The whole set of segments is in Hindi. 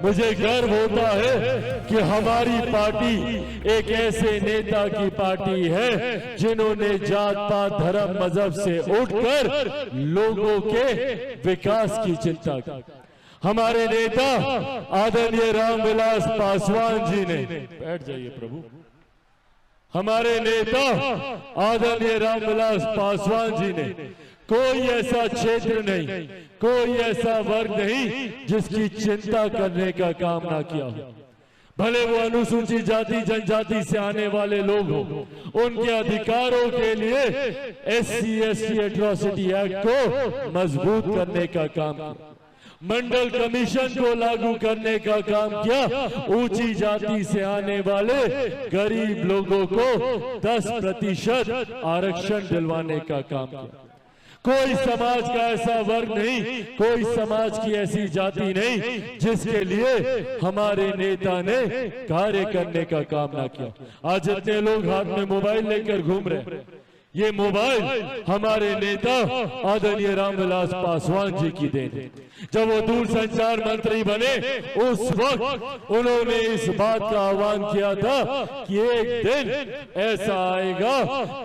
मुझे गर्व होता है कि हमारी पार्टी एक ऐसे नेता की पार्टी है जिन्होंने जात पात धर्म मजहब से उठकर लोगों के विकास की चिंता की। हमारे नेता आदरणीय रामविलास पासवान जी ने, बैठ जाइए प्रभु, हमारे नेता आदरणीय रामविलास पासवान जी ने कोई ऐसा क्षेत्र नहीं, कोई ऐसा वर्ग नहीं जिसकी चिंता करने का काम ना किया हो। भले वो अनुसूचित जाति जनजाति से आने वाले लोग हों, उनके अधिकारों के लिए SC/ST एट्रॉसिटी एक्ट को मजबूत करने का काम किया, मंडल कमीशन को लागू करने का काम किया, ऊंची जाति से आने वाले गरीब लोगों को 10% आरक्षण दिलवाने का काम किया। कोई समाज का ऐसा वर्ग नहीं, कोई समाज की ऐसी जाति नहीं जिसके लिए हमारे नेता ने कार्य करने का काम ना किया। आज जितने लोग हाथ में मोबाइल लेकर घूम रहे हैं, ये मोबाइल हमारे नेता आदरणीय रामविलास पासवान जी की देन है। जब वो दूरसंचार मंत्री बने उस वक्त उन्होंने इस बात का आह्वान किया था कि एक दिन ऐसा आएगा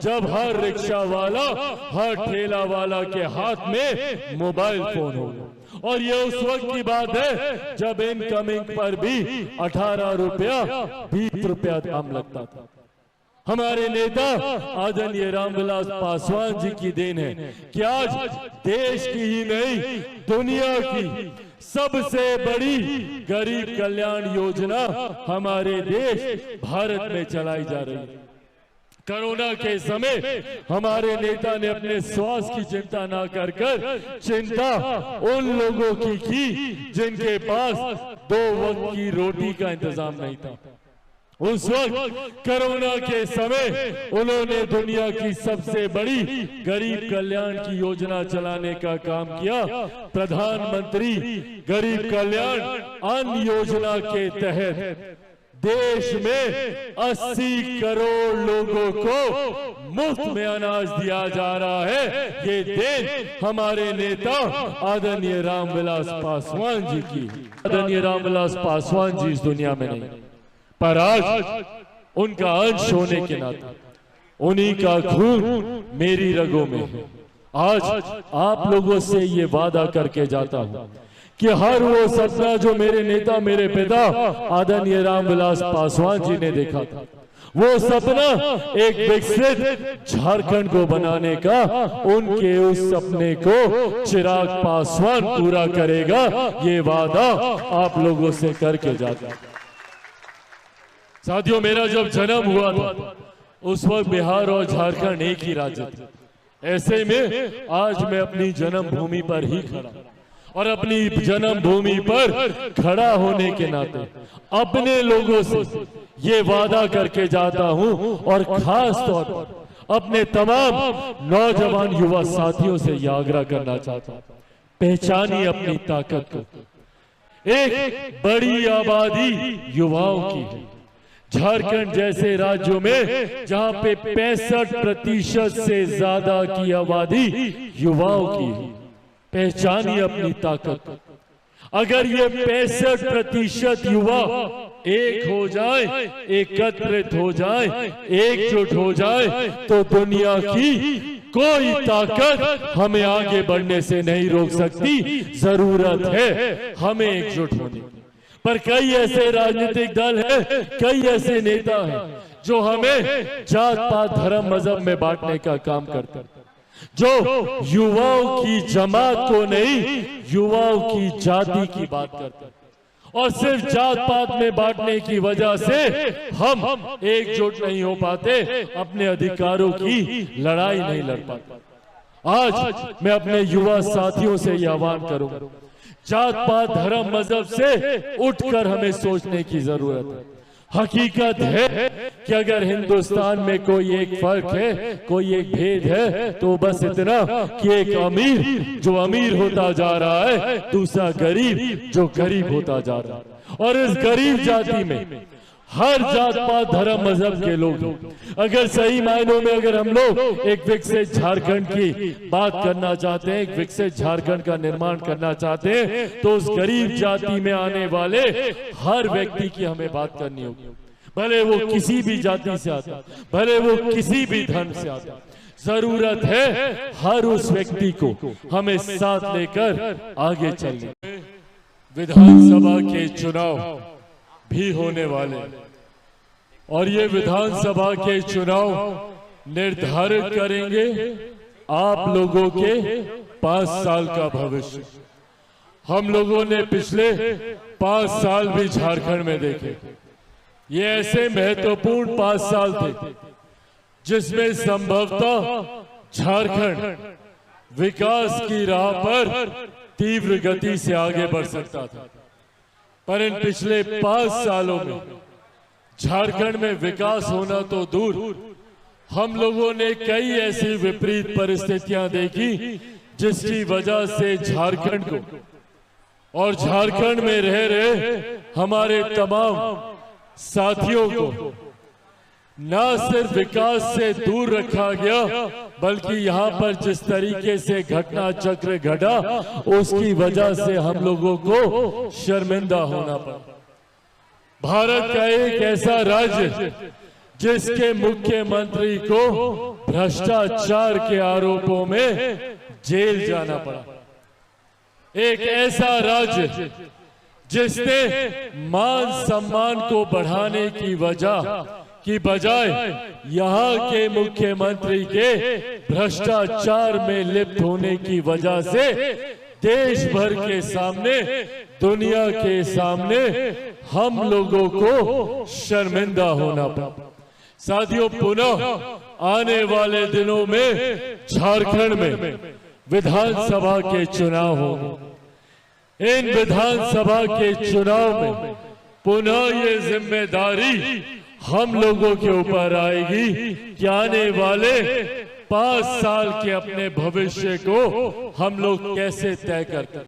जब हर रिक्शा वाला, हर ठेला वाला के हाथ में मोबाइल फोन होगा। और ये उस वक्त की बात है जब इनकमिंग पर भी 18 रुपया 20 रुपया दाम लगता था। हमारे नेता आदरणीय रामविलास पासवान जी की देन है कि आज देश की ही नहीं, दुनिया की सबसे बड़ी गरीब कल्याण योजना हमारे देश भारत में चलाई जा रही है। कोरोना के समय हमारे नेता ने अपने स्वास्थ्य की चिंता ना कर चिंता उन लोगों की जिनके पास 2 वक्त की रोटी का इंतजाम नहीं था। उस वक्त कोरोना के समय उन्होंने दुनिया की सबसे बड़ी गरीब कल्याण की योजना चलाने का काम किया। प्रधानमंत्री गरीब कल्याण अन्न योजना के तहत देश में 80 करोड़ लोगों को मुफ्त में अनाज दिया जा रहा है। ये देन हमारे नेता आदरणीय रामविलास पासवान जी की। आदरणीय रामविलास पासवान जी इस दुनिया में नहीं, पर आज उनका अंश होने के नाते उन्हीं का खून मेरी रगों में है। आज आप लोगों से ये वादा करके जाता हूं कि हर वो सपना जो मेरे नेता, मेरे पिता आदरणीय रामविलास पासवान जी ने देखा था, वो सपना एक विकसित झारखंड को बनाने का, उनके उस सपने को चिराग पासवान पूरा करेगा। ये वादा आप लोगों से करके जाता। साथियों, मेरा जब जन्म हुआ था उस वक्त बिहार और झारखंड एक ही राज्य थे। ऐसे में आज मैं अपनी जन्मभूमि पर ही खड़ा, और अपनी जन्मभूमि पर खड़ा होने के नाते अपने लोगों से ये वादा करके जाता हूं, और खास तौर पर अपने तमाम नौजवान युवा साथियों से यह आग्रह करना चाहता हूं, पहचानिए अपनी ताकत को। एक बड़ी आबादी युवाओं की है। झारखंड जैसे राज्यों में जहां पे 65% से ज्यादा की आबादी युवाओं की है, पहचानिए अपनी ताकत। अगर ये 65% युवा एक हो जाए, एकत्रित हो जाए, एकजुट हो जाए, तो दुनिया की कोई ताकत हमें आगे बढ़ने से नहीं रोक सकती। जरूरत है हमें एकजुट होने की। पर कई ऐसे राजनीतिक दल हैं, कई ऐसे नेता हैं जो हमें जात पात धर्म मजहब में बांटने का काम करते हैं, जो युवाओं की जमात को नहीं, युवाओं की जाति की बात करते हैं, और सिर्फ जात पात में बांटने की वजह से हम एकजुट नहीं हो पाते, अपने अधिकारों की लड़ाई नहीं लड़ पाते। आज मैं अपने युवा साथियों से यह आह्वान करूंगा, जात पात धर्म मजहब से उठकर हमें सोचने की जरूरत है। हकीकत है कि अगर हिंदुस्तान में कोई एक फर्क है, कोई एक भेद है, तो बस इतना कि एक अमीर जो अमीर होता जा रहा है, दूसरा गरीब जो गरीब होता जा रहा है। और इस गरीब जाति में हर जात पात धर्म मजहब के लोग हैं। अगर सही मायनों में अगर हम लोग एक विकसित झारखंड की बात करना चाहते हैं, एक विकसित झारखंड का निर्माण करना चाहते हैं, तो उस गरीब जाति में आने वाले हर व्यक्ति की हमें बात करनी होगी, भले वो किसी भी जाति से आता, भले वो किसी भी धर्म से आता। जरूरत है हर उस व्यक्ति को हमें साथ लेकर आगे चलने। विधानसभा के चुनाव भी होने वाले और ये विधानसभा के चुनाव निर्धारित करेंगे आप लोगों के 5 साल का भविष्य। हम लोगों ने पिछले 5 साल भी झारखंड में देखे। ये ऐसे महत्वपूर्ण 5 साल थे जिसमें संभवतः झारखंड विकास की राह पर तीव्र गति से आगे बढ़ सकता था, पर इन पिछले 5 सालों में झारखंड में विकास होना तो दूर, हम लोगों ने कई ऐसी विपरीत परिस्थितियां देखी जिसकी वजह से झारखंड को और झारखंड में रह रहे हमारे तमाम साथियों को न सिर्फ विकास से दूर रखा गया, बल्कि यहाँ पर जिस तरीके से घटना चक्र घटा उसकी वजह से हम लोगों को शर्मिंदा होना पड़ा। भारत का एक ऐसा राज्य जिसके मुख्यमंत्री को भ्रष्टाचार के आरोपों में जेल जाना पड़ा, एक ऐसा राज्य जिसने मान सम्मान को बढ़ाने की वजह की बजाय यहाँ के मुख्यमंत्री के भ्रष्टाचार में लिप्त होने की वजह से देश भर के सामने, दुनिया के सामने हम लोगों को शर्मिंदा होना पड़ा। साथियों, पुनः आने वाले दिनों में झारखंड में विधानसभा के चुनाव होंगे। इन विधानसभा के चुनाव में पुनः ये जिम्मेदारी हम लोगों के ऊपर आएगी कि आने वाले 5 साल के अपने भविष्य को हम लोग कैसे तय करते हैं।